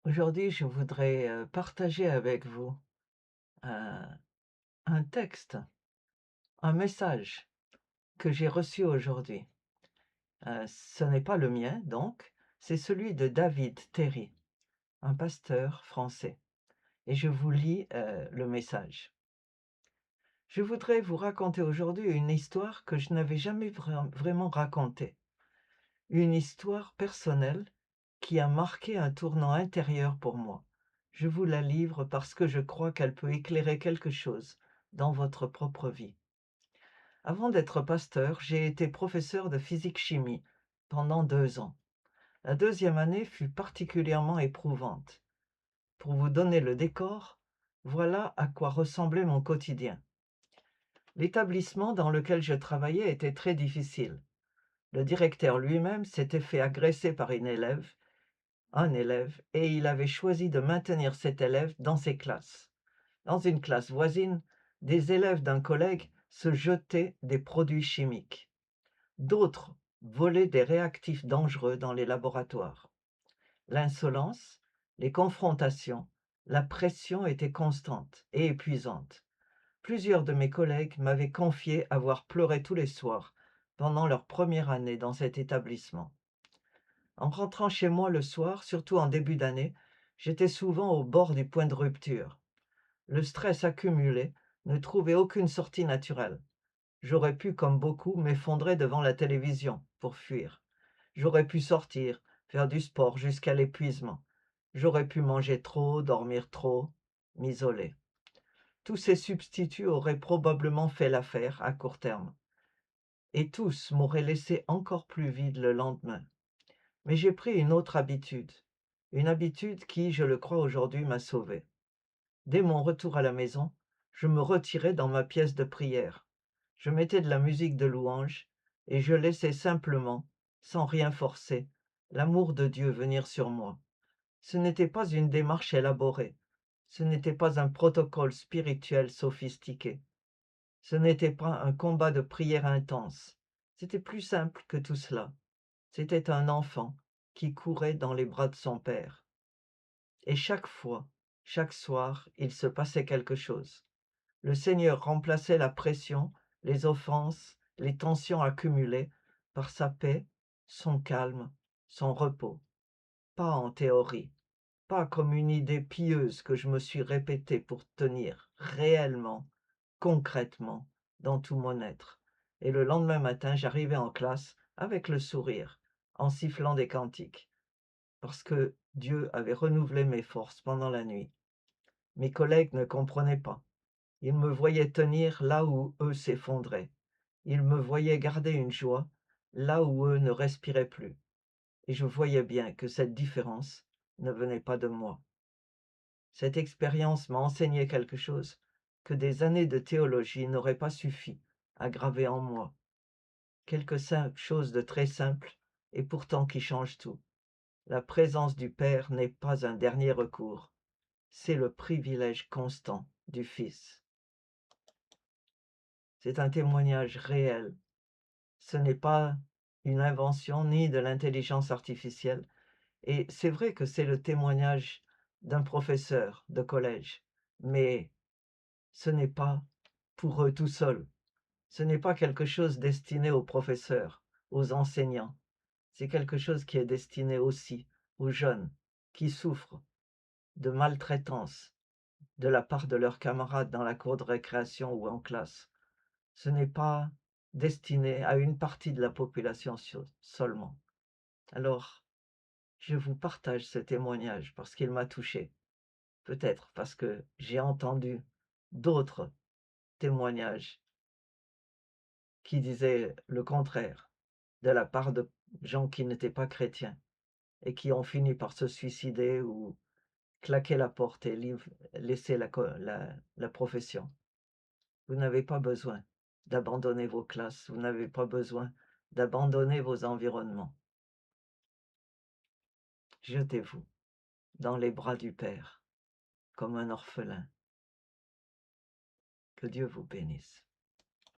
Aujourd'hui, je voudrais, partager avec vous un un texte, un message que j'ai reçu aujourd'hui. Ce n'est pas le mien donc, c'est celui de David Terry, un pasteur français et je vous lis, le message. Je voudrais vous raconter aujourd'hui une histoire que je n'avais jamais vraiment racontée. Une histoire personnelle qui a marqué un tournant intérieur pour moi. Je vous la livre parce que je crois qu'elle peut éclairer quelque chose dans votre propre vie. Avant d'être pasteur, j'ai été professeur de physique-chimie pendant 2 ans. La deuxième année fut particulièrement éprouvante. Pour vous donner le décor, voilà à quoi ressemblait mon quotidien. L'établissement dans lequel je travaillais était très difficile. Le directeur lui-même s'était fait agresser par un élève, et il avait choisi de maintenir cet élève dans ses classes. Dans une classe voisine, des élèves d'un collègue se jetaient des produits chimiques. D'autres volaient des réactifs dangereux dans les laboratoires. L'insolence, les confrontations, la pression étaient constantes et épuisantes. Plusieurs de mes collègues m'avaient confié avoir pleuré tous les soirs pendant leur première année dans cet établissement. En rentrant chez moi le soir, surtout en début d'année, j'étais souvent au bord du point de rupture. Le stress accumulé ne trouvait aucune sortie naturelle. J'aurais pu, comme beaucoup, m'effondrer devant la télévision pour fuir. J'aurais pu sortir, faire du sport jusqu'à l'épuisement. J'aurais pu manger trop, dormir trop, m'isoler. Tous ces substituts auraient probablement fait l'affaire à court terme. Et tous m'auraient laissé encore plus vide le lendemain. Mais j'ai pris une habitude qui, je le crois aujourd'hui, m'a sauvé. Dès mon retour à la maison, je me retirais dans ma pièce de prière. Je mettais de la musique de louange et je laissais simplement, sans rien forcer, l'amour de Dieu venir sur moi. Ce n'était pas une démarche élaborée, ce n'était pas un protocole spirituel sophistiqué, ce n'était pas un combat de prière intense, c'était plus simple que tout cela. C'était un enfant qui courait dans les bras de son père. Et chaque fois, chaque soir, il se passait quelque chose. Le Seigneur remplaçait la pression, les offenses, les tensions accumulées par sa paix, son calme, son repos. Pas en théorie, pas comme une idée pieuse que je me suis répétée pour tenir, réellement, concrètement, dans tout mon être. Et le lendemain matin, j'arrivais en classe avec le sourire, en sifflant des cantiques, parce que Dieu avait renouvelé mes forces pendant la nuit. Mes collègues ne comprenaient pas. Ils me voyaient tenir là où eux s'effondraient. Ils me voyaient garder une joie là où eux ne respiraient plus. Et je voyais bien que cette différence ne venait pas de moi. Cette expérience m'a enseigné quelque chose que des années de théologie n'auraient pas suffi à graver en moi. Chose de très simple et pourtant qui change tout. La présence du Père n'est pas un dernier recours, c'est le privilège constant du Fils. C'est un témoignage réel. Ce n'est pas une invention ni de l'intelligence artificielle. Et c'est vrai que c'est le témoignage d'un professeur de collège, mais ce n'est pas pour eux tout seuls. Ce n'est pas quelque chose destiné aux professeurs, aux enseignants. C'est quelque chose qui est destiné aussi aux jeunes qui souffrent de maltraitance de la part de leurs camarades dans la cour de récréation ou en classe. Ce n'est pas destiné à une partie de la population seulement. Alors, je vous partage ce témoignage parce qu'il m'a touché. Peut-être parce que j'ai entendu d'autres témoignages qui disaient le contraire, de la part de gens qui n'étaient pas chrétiens et qui ont fini par se suicider ou claquer la porte et laisser la profession. Vous n'avez pas besoin d'abandonner vos classes, vous n'avez pas besoin d'abandonner vos environnements. Jetez-vous dans les bras du Père comme un orphelin. Que Dieu vous bénisse.